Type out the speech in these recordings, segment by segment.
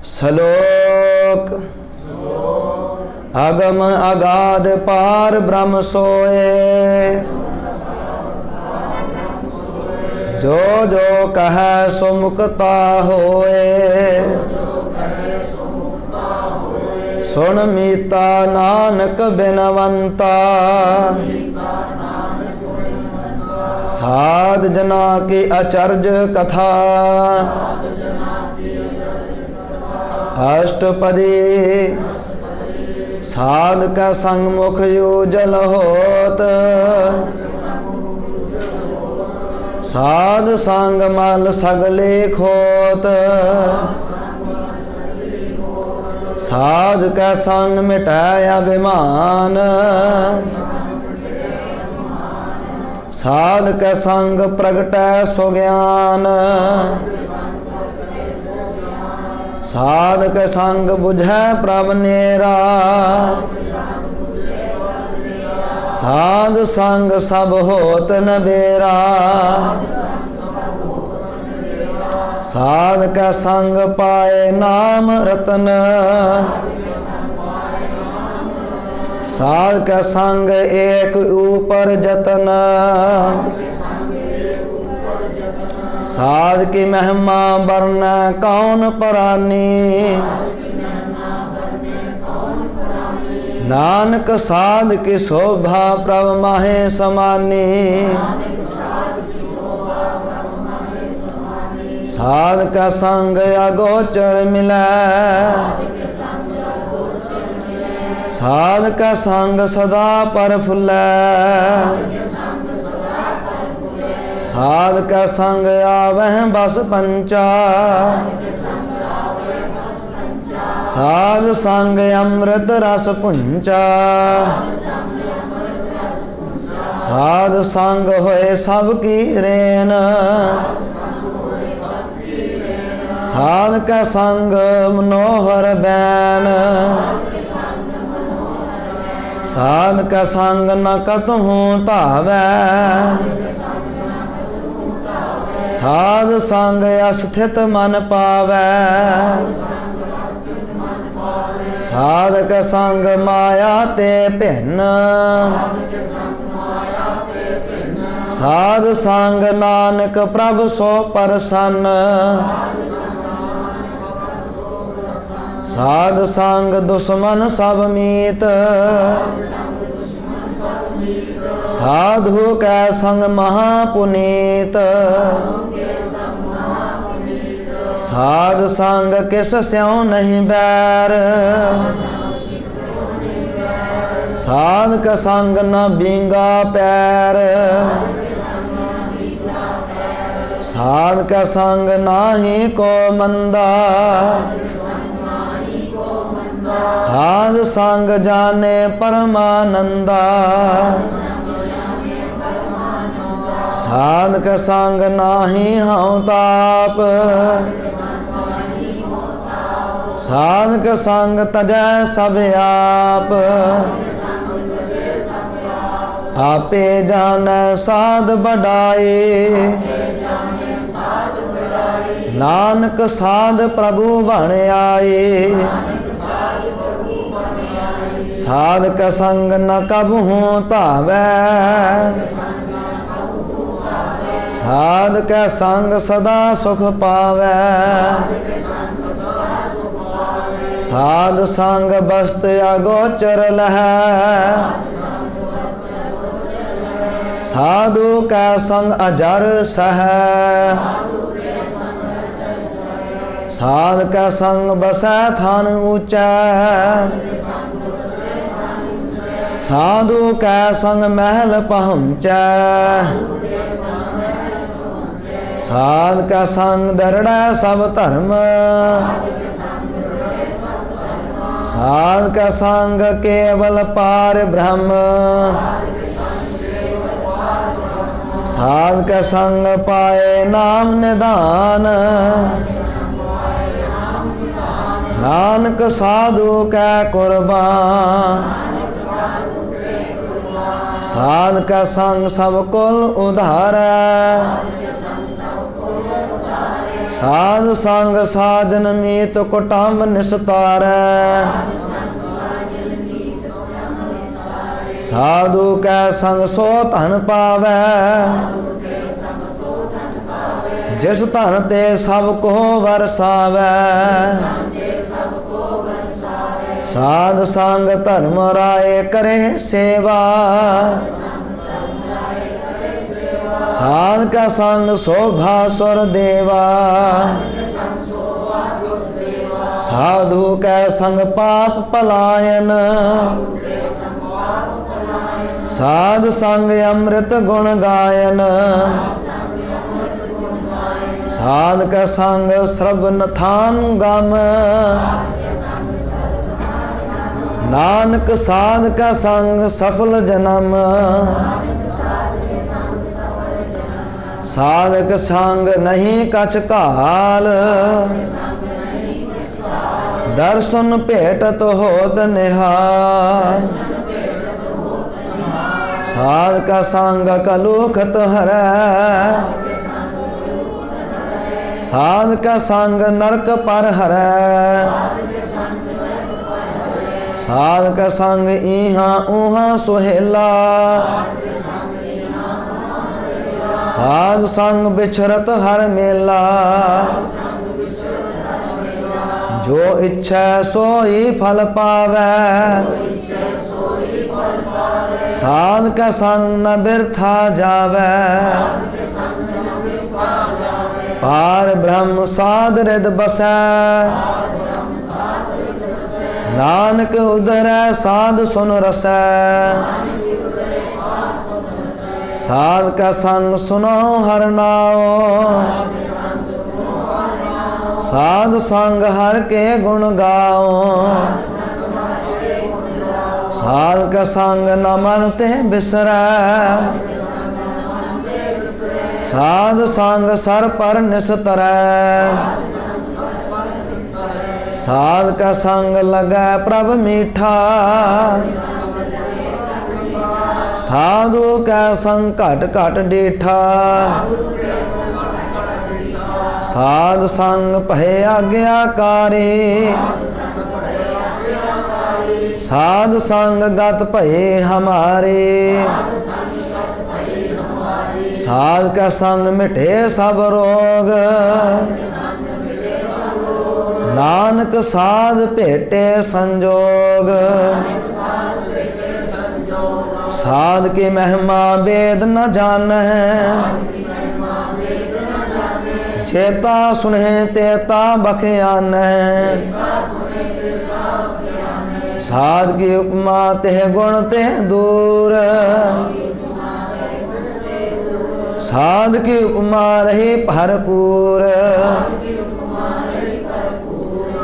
श्लोक अगम अगाध पार ब्रह्म सोए, जो जो कहे सो मुक्ता होए। सुन मीता नानक बिनवंता, साध जना की अचर्ज कथा। अष्टपदी साध का संग मुख योजल होत, साध संग मल सगले खोत। साध का संग मिटाया अभिमान, साध का संग प्रगटै सुज्ञान। साध का संग बुझै प्रभ नेरा, साध संग सब होत न बेरा। साध का संग पाए नाम रतन, साध का संग एक ऊपर जतन। साध की महिमा वर्ण कौन परानी, नानक साध की शोभा प्रभ माहे समानी। साध का संग अगोचर मिलै, साध का संग सदा प्रफुल्लै। साध का संग आवह बस पंचा, साध संग अमृत रस पुंचा। साध संग होए सबकी रेन, साध का संग मनोहर बैन। साध का संग न कतहु धावै, साध संग अस्थित मन पावै। साध का संग माया ते भिन्न, साध संग नानक प्रभ सो प्रसन्न। साध संग दुश्मन सब मीत, साधु कै संग महापुनीत। साध संग किस स्यों नहीं बैर, साध का संग न बींगा पैर। साध का संग नाही को मंदा, साध संग जाने परमानंदा। साध का संग नाही हऊँ ताप, साध का संग तजै सब आप। आपे जानै साध बढ़ाए, नानक साध प्रभु बन आए। साध का संग न कबहू धावै, साध का संग सदा सुख पावै। साध संग बस्त अगोचर लहै, साधु का संग अजर सहै। साध का संग बसै थान ऊंचा, साधु का संग महल पहुँचै। साध का संग दरड़ै सब धर्म, साध का संग केवल पार ब्रह्म। साध का संग पाए नाम निदान, नानक साधु का कुर्बान। साध का संग सब कुल उधारै, साध संग साजन मीत कुटुंब निस्तारै साधु कै संग सो धन पावै जिस धन ते सब को वरसावै साध संग धर्म राय करे सेवा साध का संग शोभा स्वर देवा साधु कै संग पाप पलायन साध संग अमृत गुण गायन साध का संग श्रवण थान गम नानक साध का संग सफल जन्म साधक संग नहीं कछ काल दर्शन भेटत होत निहाल साध का संग कलुखत हरै साध का संग नरक पर हरै साध का संग इहाँ उहाँ सुहेला साध संग बिछरत हर मेला जो इच्छा सोई फल पावै साध का संग न बिरथा जावै पार ब्रह्म साध हृद बसै नानक उदरै साध सुन रसै साध का संग सुनो हर नाओ साध संग हर के गुण गाओ साध का संग न मन ते बिसरै साध संग सर पर निस्तरै साध का संग लगै प्रभ मीठा साधु कै संग घट घट डीठा साध संग भय आज्ञाकारी साध संग गत भय हमारे साध का संग मिटे सब रोग नानक साध भेटे संजोग साध की महिमा वेद न जान है चेता सुने तेता बखयान है साध की उपमा तेह गुण तेह दूर साध की उपमा रही भरपूर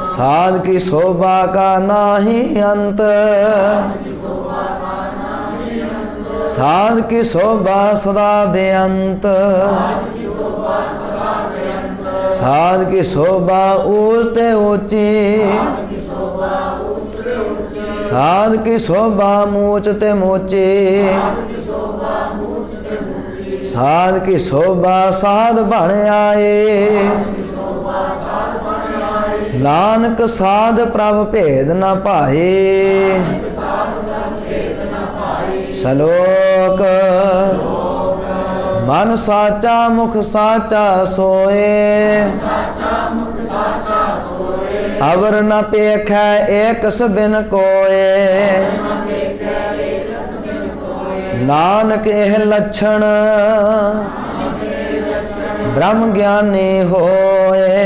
साध की शोभा का नाही अंत साध की शोभा सदा बेअंत साध की शोभा ऊंचते ऊंची साध की शोभा मूचते मूची साध की शोभा साध बन आए नानक साध प्रभ भेद न पाए सलोक मन साचा मुख साचा सोए अवर न पेखै एक बिन कोए नानक एह लक्षण ब्रह्म ज्ञानी होए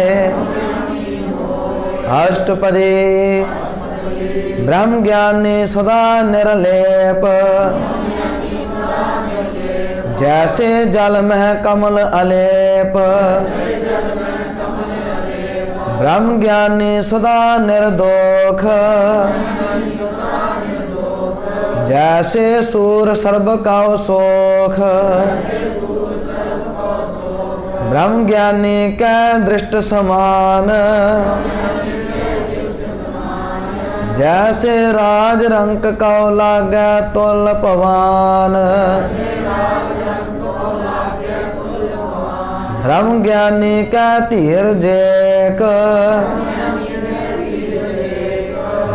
अष्टपदी ब्रह्म ज्ञानी सदा निर्लेप जैसे जल में कमल अलेप ब्रह्म ज्ञानी सदा निर्दोख जैसे सूर सर्ब काउ सोख ब्रह्म ज्ञानी कै दृष्ट समान जैसे राज रंक कौ लागै तुल पवान ब्रह्म ज्ञानी का धीरज एक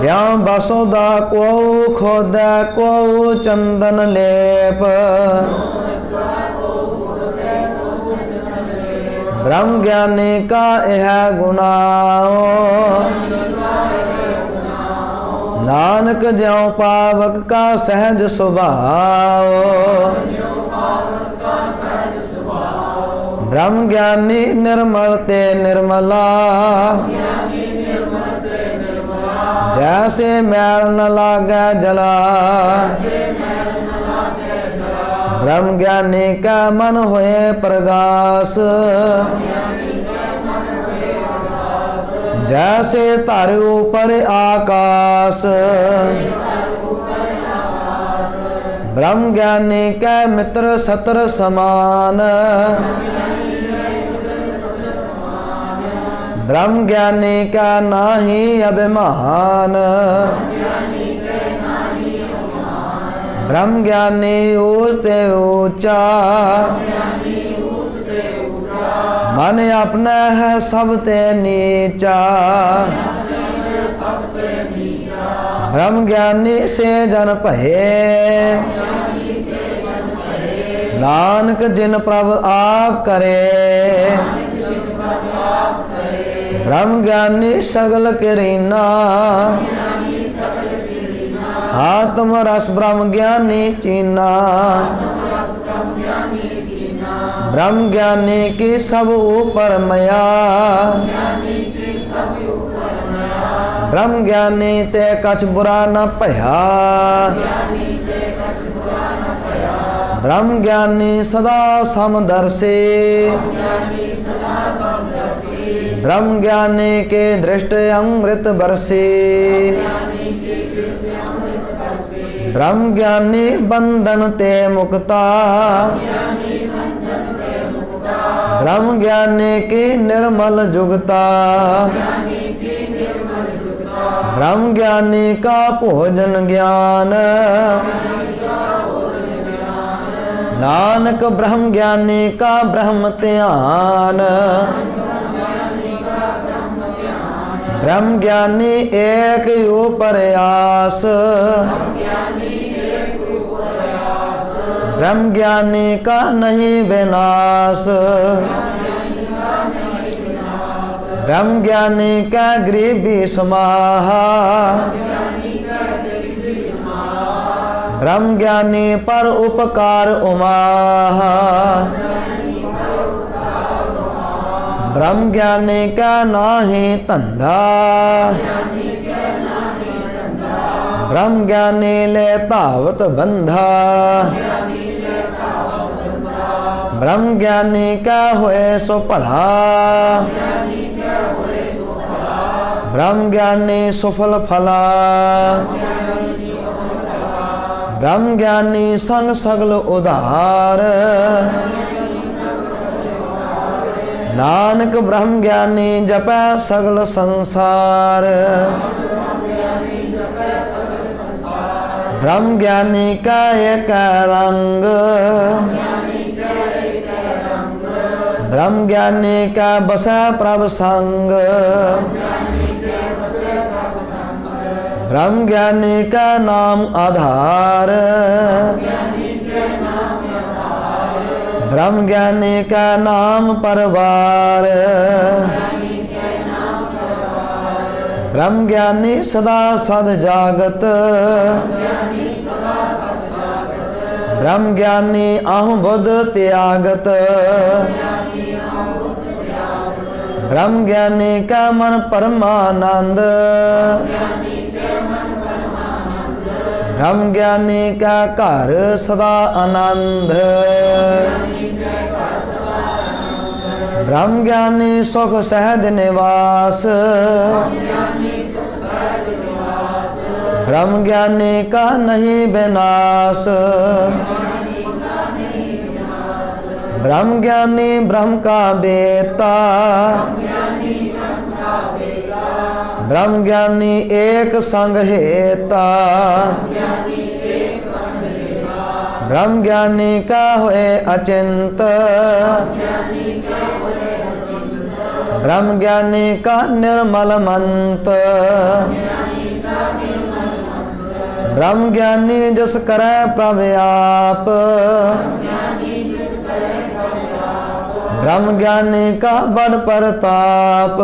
ज्यों बसोदा को खोदा को चंदन लेप ब्रह्म ज्ञानी का यह गुनाओ नानक ज्यों पावक का सहज स्वभाव ब्रह्म ज्ञानी निर्मल ते निर्मला जैसे मैल न लागे जला ब्रह्म ज्ञानी का मन होए प्रगास जैसे तारे ऊपर आकाश ब्रह्म ज्ञानी का मित्र सत्र समान ब्रह्म ज्ञानी का नाही अभिमान ब्रह्म ज्ञानी ऊंचते ऊंचा मन अपना है सबते नीचा ब्रह्म ज्ञानी से जन भये नानक जिन प्रभ आप करे ब्रह्म ज्ञानी सगल करीना आत्म रस ब्रह्म ज्ञानी चीना ब्रह्म ज्ञानी की सब ऊपर मया ब्रह्म ज्ञानी ते कछ बुरा न भया ब्रह्म ज्ञानी सदा समदर्शी ब्रह्म ज्ञानी के दृष्ट अमृत बरसी ब्रह्म ज्ञानी बंधन ते मुक्ता ब्रह्म ज्ञानी की निर्मल जुगता ब्रह्म ज्ञानी का भोजन ज्ञान नानक ब्रह्म ज्ञानी का ब्रह्म ध्यान ब्रह्म ज्ञानी एक ऊपर आस ब्रह्म ज्ञानी का नहीं विनाश ब्रह्म ज्ञानी का गरीबी समाहा ब्रह्म ज्ञानी पर उपकार उमाहा ब्रह्म ज्ञानी का नाही धंधा ब्रह्म ज्ञानी ले तावत बंधा ब्रह्म ज्ञानी का होए सो भला ब्रह्म ज्ञानी सुफल फला ब्रह्म ज्ञानी संग सगल उधार नानक ब्रह्म ज्ञानी जपै सगल संसार ब्रह्म ज्ञानी का एक रंग ब्रह्म ज्ञानी का बसा प्रभ संग ब्रह्म ज्ञानी का नाम आधार ब्रह्म ज्ञानी का नाम परवार ब्रह्म ज्ञानी सदा सद जागत ब्रह्म ज्ञानी आहु बुध त्यागत ब्रह्म ज्ञानी का मन परमानंद ब्रह्म ज्ञानी का घर सदा आनंद ब्रह्म ज्ञानी सुख सहज निवास ब्रह्म ज्ञानी का नहीं विनाश ब्रह्म ज्ञानी ब्रह्म का बेटा ब्रह्म ज्ञानी एक संग हेता ब्रह्म ज्ञानी का होए अचिंत ब्रह्म ज्ञानी का निर्मल मंत ब्रह्म ज्ञानी जस करे प्रभु आप ब्रह्म ज्ञानी का बड़ परताप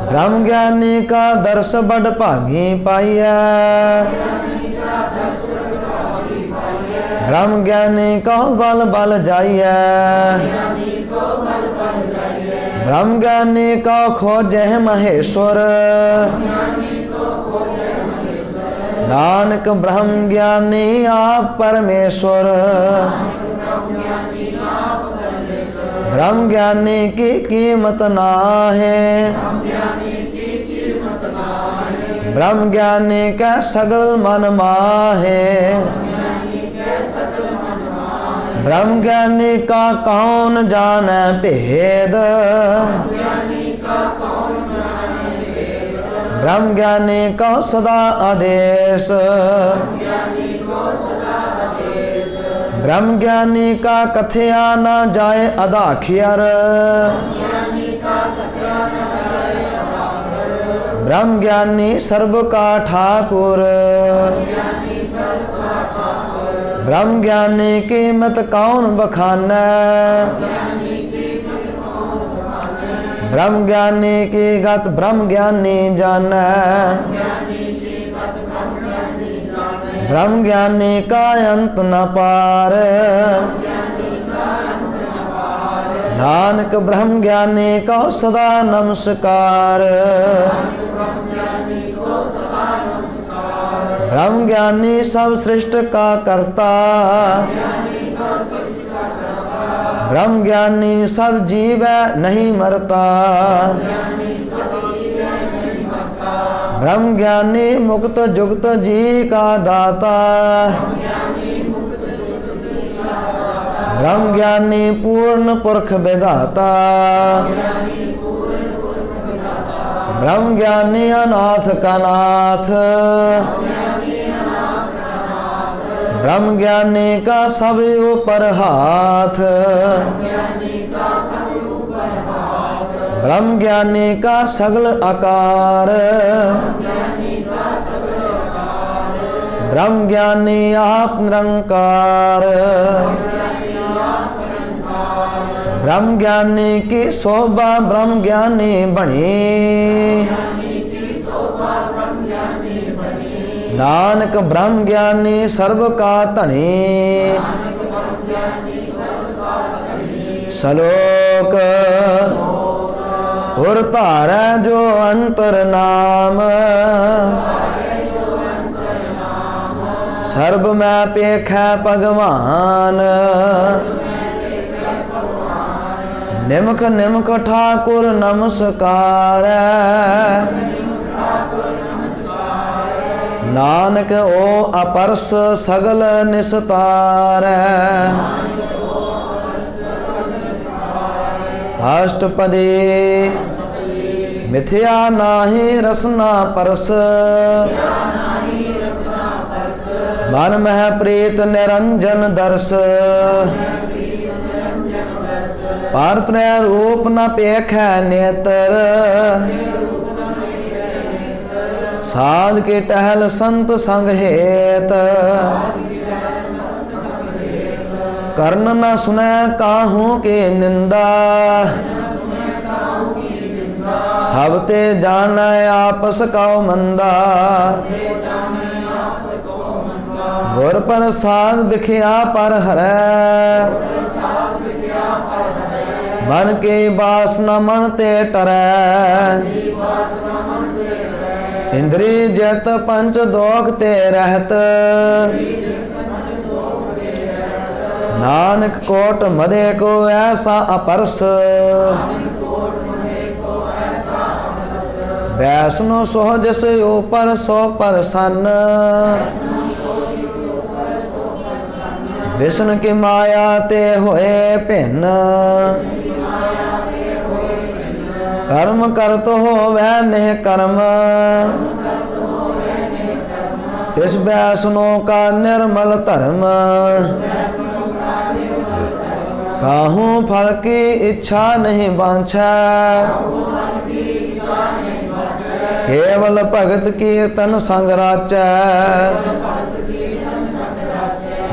ब्रह्म ज्ञानी का दर्श बड़ भागी पाइया ब्रह्म ज्ञानी का बल बल जाइए ब्रह्म ज्ञानी का खोजे महेश्वर नानक ब्रह्म ज्ञानी आप परमेश्वर ब्रह्म ज्ञानी की कीमत ना है ब्रह्म ज्ञानी का सगल मन माहे ब्रह्म ज्ञानी का कौन जाने भेद ब्रह्म ज्ञानी का सदा आदेश ब्रह्म ज्ञानी का कथया न जाए अदाखियर ब्रह्म ज्ञानी सर्व का ठाकुर ब्रह्म ज्ञानी की मत कौन बखाना ब्रह्म ज्ञानी की गत ब्रह्म ज्ञानी जाना ब्रह्म ज्ञानी का अंत न पार नानक ब्रह्म ज्ञानी का सदा नमस्कार ब्रह्म ज्ञानी सब सृष्ट का कर्ता ब्रह्म ज्ञानी सद जीव नहीं मरता ब्रह्म ज्ञानी मुक्त जुक्त जी का दाता ब्रह्म ज्ञानी पूर्ण पुरख विधाता ब्रह्म ज्ञानी अनाथ का नाथ ब्रह्म ज्ञानी का सब ऊपर हाथ ब्रह्म ज्ञानी का सगल आकार ब्रह्म ज्ञानी आप निरंकार ब्रह्म ज्ञानी की शोभा ब्रह्म ज्ञानी बनी नानक ब्रह्म ज्ञानी सर्व का धनी सलोक और धारै जो अंतर नाम सर्ब में पेखै भगवान निमख निमख ठाकुर नमस्कार नानक ओ अपरस सगल निस्तार अष्टपदी मिथ्या नाहि रसना परस मन मह प्रीत निरंजन दर्श पारत्र रूप न पेखै नेत्र साध के टहल संत संग हेत कर्ण न सुनै काहू के निंदा सब ते जानै आपस कौ मंदा गुर प्रसाद बिखिया पर हरै मन के वासना मन ते टरै इंद्री जत पंच दोख ते रहत नानक कोट मदे को ऐसा अपरस वैष्णो सोह जस ऊपर सो प्रसन्न विष्णु की माया ते होए भिन्न कर्म करत हो वह नेह कर्म तिस वैष्णो का निर्मल धर्म काहू फल की इच्छा नहीं बांछै केवल भगत कीर्तन संग राचै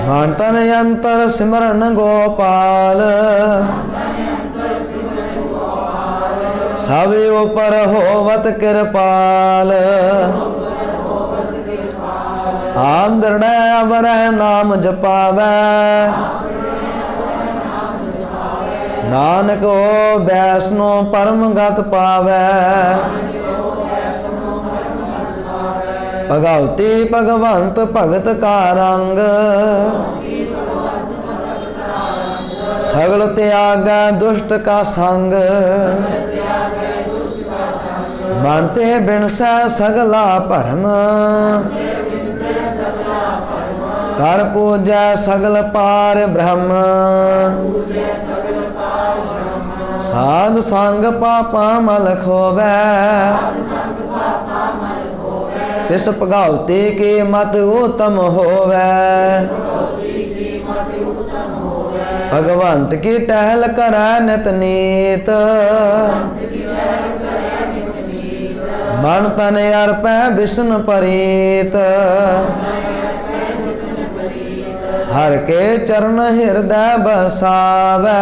मन तन यंत्र सिमरन गोपाल सब ऊपर होवत कृपाल आम दृढ़ अवर नाम जपावै नानक ओ वैष्णो परम गत पावै भगवती भगवंत भगत का रंग सगल त्यागै दुष्ट का संग मन ते बिनसै सगला भरम कर पूजै सगल पार ब्रह्म साध संग पापा मल खोवै तिस भगवती की मत उत्तम होवै भगवंत की टहल करै नित नीत मन तन अर्पै विष्णु प्रीत हर के चरण हृदय बसावै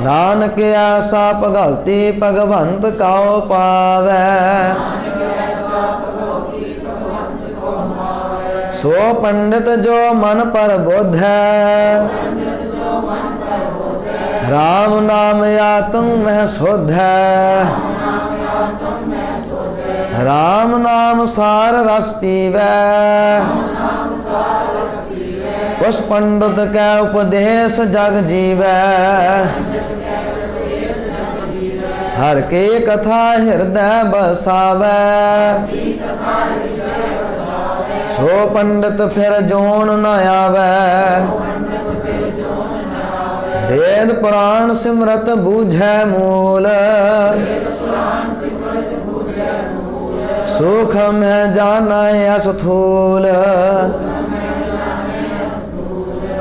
नानक ऐसा भगवती भगवंत काओ पावै सो पंडित जो मन पर बोध है राम नाम आत्म में शोध है राम नाम सार रस पीवै उस पंडित के उपदेश जग जीवै हर के कथा हृदय बसावै सो पंडित फिर जोन न आवै वेद पुराण सिमरत बूझै मूल सुख में जाना असथूल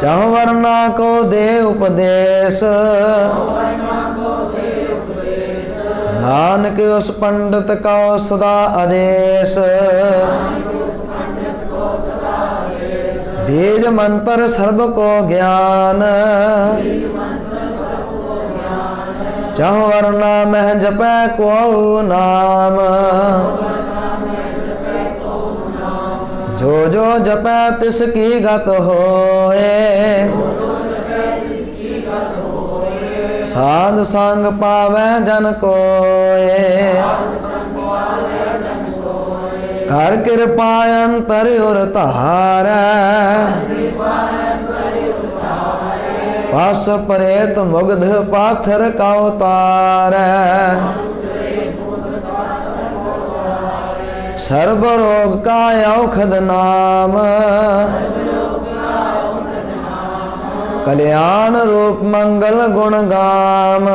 चाह वरना को दे उपदेश नानक उस पंडित का सदा आदेश बीज मंत्र सर्व को ज्ञान चाह वरना मह जपै को नाम जो जो जपै तिसकी गत होए साध संग पावै जन कोए कर कृपा अंतर उर तारै पस परेत मुग्ध पाथर का उतारै सर्व रोग का औषध नाम कल्याण रूप मंगल गुण गाम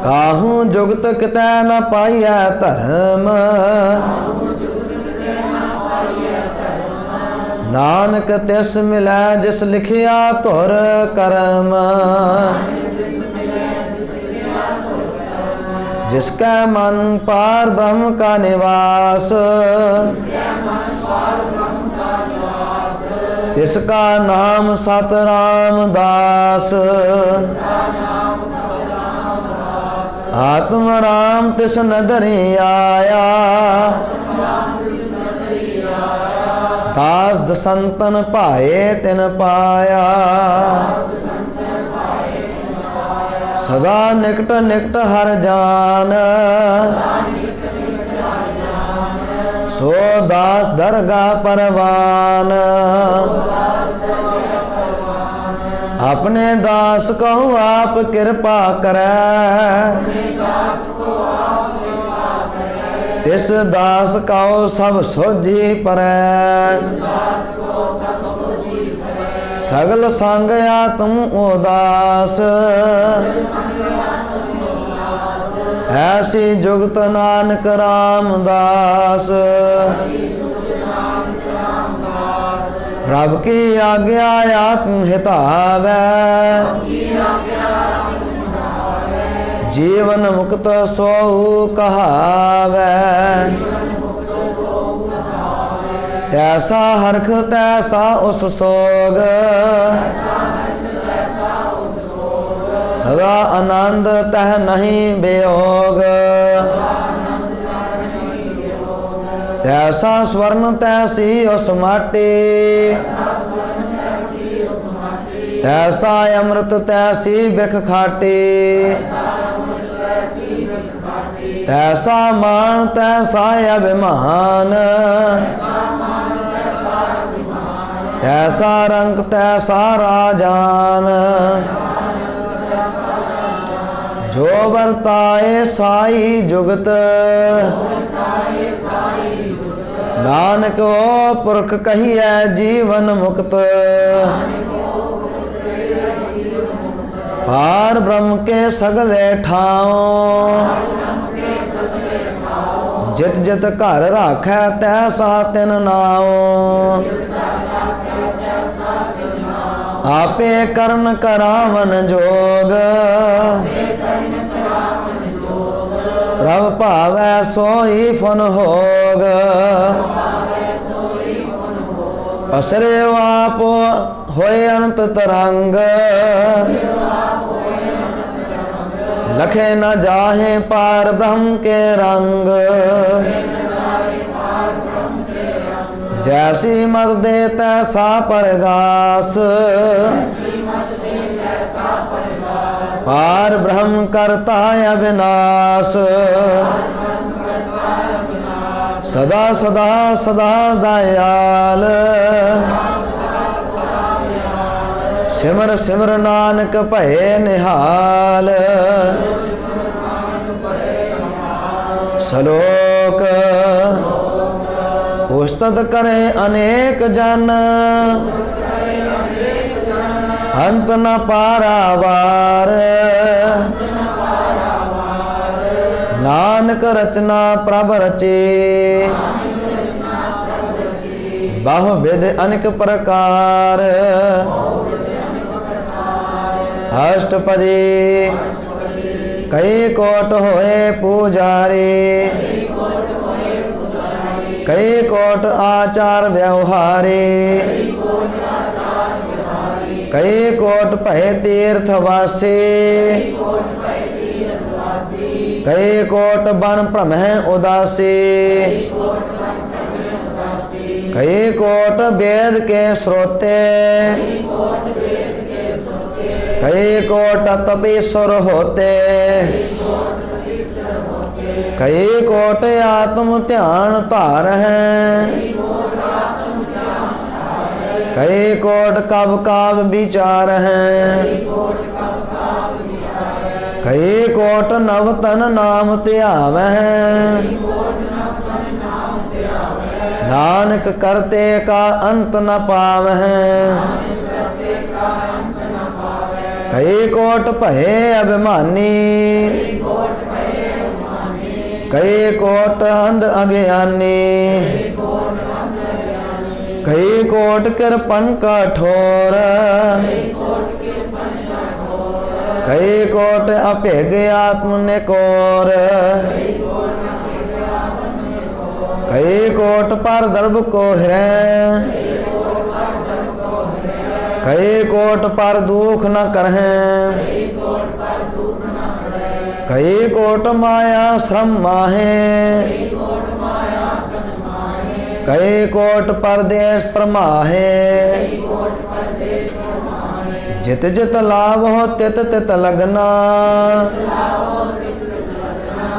काहू जुगत कितै न पाइयै धर्म नानक तिस मिलै जिस लिखिया तुर करम जिसका मन पार ब्रह्म का निवास तिसका नाम सत रामदास आत्म राम तिस नदरी आया दास दसंतन पाए तिन पाया सदा निकट निकट हर जान सो दास दरगाह परवान अपने दास कहूँ आप कृपा करे तिस दास कहो सब सोझी परै सगल संग आत्म उदास ऐसी जुगत नानक रामदास प्रभ की आज्ञा आत्म हितावै जीवन मुक्त सो कहावै तैसा हरख तैसा उस सोग सदा आनंद तह नहीं वियोग तैसा स्वर्ण तैसी उस माटी तैसा अमृत तैसी बिख खाटी तैसा मान तैसा अभिमान तैसा रंग तैसा राजान जो वर्ताए साई जुगत नानक ओ पुरख कहिए जीवन मुक्त पार ब्रह्म के सगले ठाओ जित जित घर राखै तैसा तिन नाओ आपे करन करावन जोग प्रभ भावै सोई फन होग असरे आप होए अनंत तरंग लखे न जाहे पार ब्रह्म के रंग जैसी मत दे तैसा परगास पार ब्रह्म करता अविनाश सदा सदा सदा दयाल सिमर सिमर नानक भये निहाल सलोक उस्तद करे अनेक जन अंत न पारावार नानक रचना प्रभ रचे बहुविध अनेक प्रकार अष्टपदी कई कोट होए पुजारी कई कोट आचार व्यवहारी कई कोट भय तीर्थवासी कई कोट बन भ्रमह उदासी कई कोट वेद के श्रोते कई कोट तपीश्वर होते कई कोट आत्म ध्यान धार हैं कई कोट कब काव विचार हैं कई कोट नवतन नाम ध्याव हैं नानक करते का अंत न पाव हैं कई कोट भये अभिमानी कई कोट अंध अज्ञानी कई कोट कृपण कठोर कई कोट अभेग आत्म निकोर कई कोट पर दर्भ को हृ कई कोट पर दुख न करहें कई कोट माया श्रम माहे कई कोट परदेश प्रमाहे जित जित लाभ हो तित तित लगना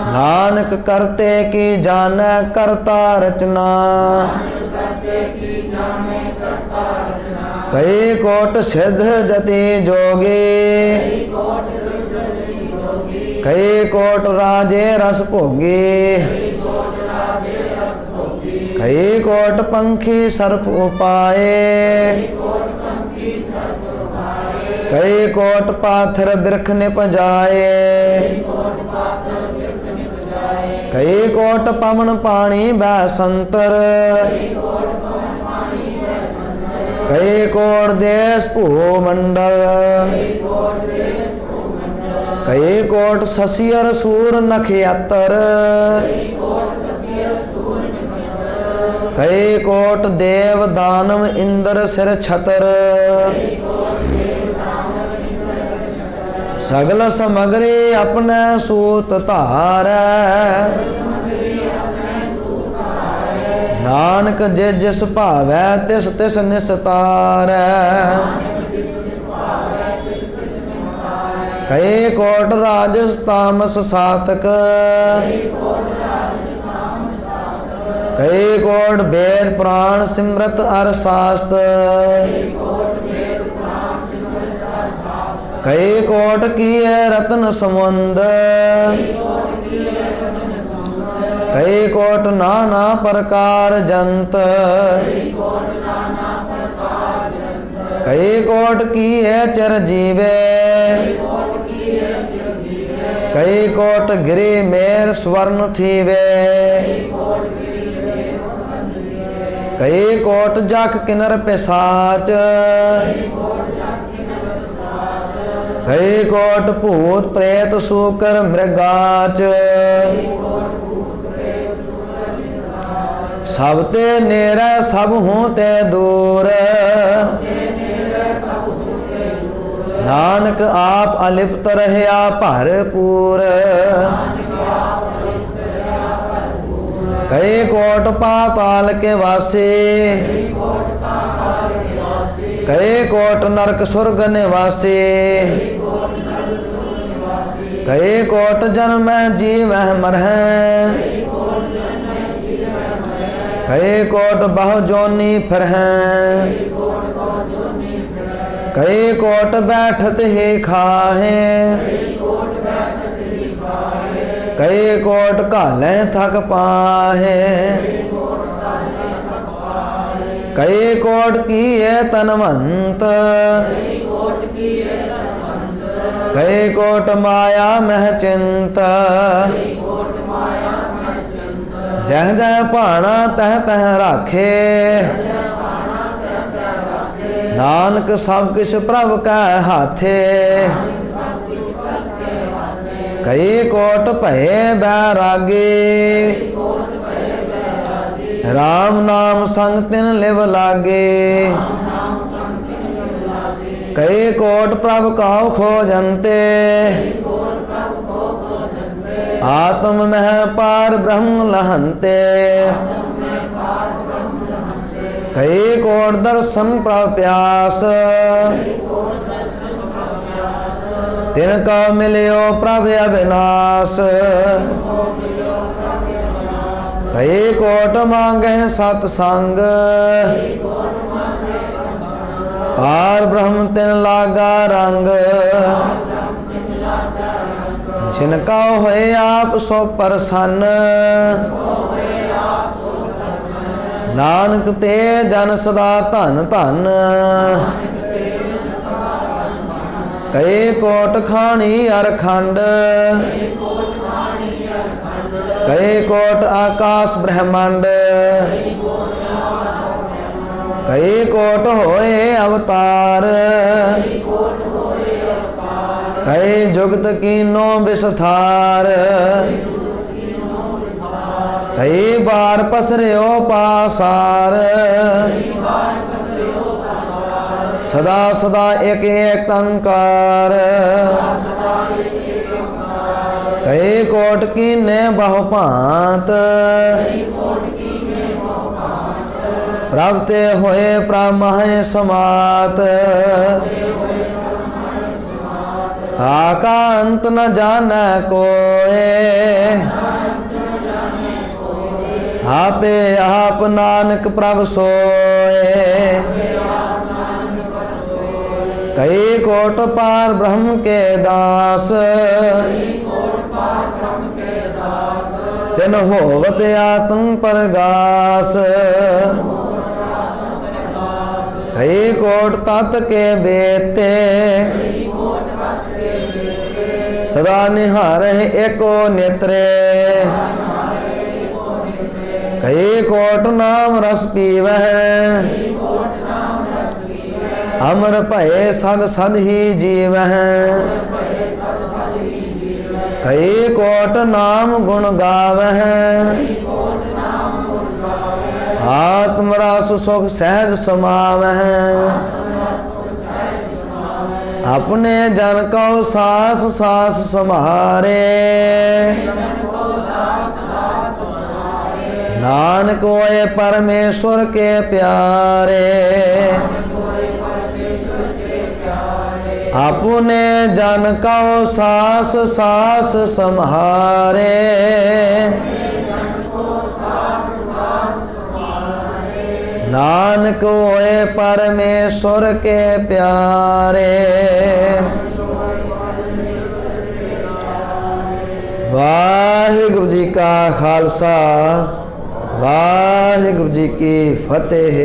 नानक करते की जान करता रचना कई कोट सिद्ध जति जोगी कई कोट राजे रस भोगी कई कोट पंखी सर्प उपाए कई कोट पाथर बिरख निपजाए कई कोट पवन पानी बैसंतर कई कोट देश भूमंडल कई कोट ससियर सूर नखयातर कई कोट देव दानव इंद्र सिर छतर सगल समग्री अपने सूत धार नानक जे जिस भावै तिस तिस निस्तार कई कोट राजस तामस सातक कई कोट वेद पुराण सिमरत अर शास्त्र कई कोट किए रत्न समुंद कई कोट नाना प्रकार जंत कई कोट किए चिर जीवे कई कोट गिरी मेर स्वर्ण थीवे कई कोट जख किनर पिसाच कई कोट भूत प्रेत सूकर मृगाच सब ते नेरा सब हूँ ते दूर नानक आप अलिप्त रहया भरपूर कई कोट पाताल के वासी कई कोट नरक स्वर्ग निवासी कई कोट जन्म जीव मरह कई कोट बहु जोनी फिर कई कोट बैठत ही खाहे कई कोट काले थक पाहे कई कोट किए तनवंत कई कोट माया मह चिंत जह जह पाना तह तह राखे नानक सब किछ प्रभ का हाथे कई कोट भये बैरागी राम नाम संग तिन लिव लागे कई कोट प्रभ कहो खोजंते आत्म मह पार ब्रह्म लहंते कई कोट दर्शन प्रभ प्यास तिनका मिलियो प्रभ अविनाश कई कोट मांगे सतसंग पार ब्रह्म तिन लागा रंग जिनका होए आप सो प्रसन्न नानक ते जन सदा धन धन कई कोट खानी अर खंड कई कोट आकाश ब्रह्मांड कई कोट होए अवतार कई जुगत कीनो विस्तार कई बार पसरियो पासार सदा सदा एक एक अंकार कई कोट कीने बहु भांत प्रभ ते होए प्रमह समात ताका अंत न जाने कोए आपे आप नानक प्रभ सोए कई कोट पार ब्रह्म के दास तिन होवत आत्म परगास कई कोट तत् के बेते सदा निहारे एको नेत्रे कई कोट नाम रस पीवह अमर भये सद सद ही जीवह कई कोट नाम गुण गावह आत्म रस सुख सहज समावह अपने जन को सास सास सम्हारे नानक होए परमेश्वर के प्यारे अपने जन को सास सास सम्हारे नानक होए परमेश्वर के प्यारे। वाहिगुरु जी का खालसा वाहिगुरु जी की फतेह।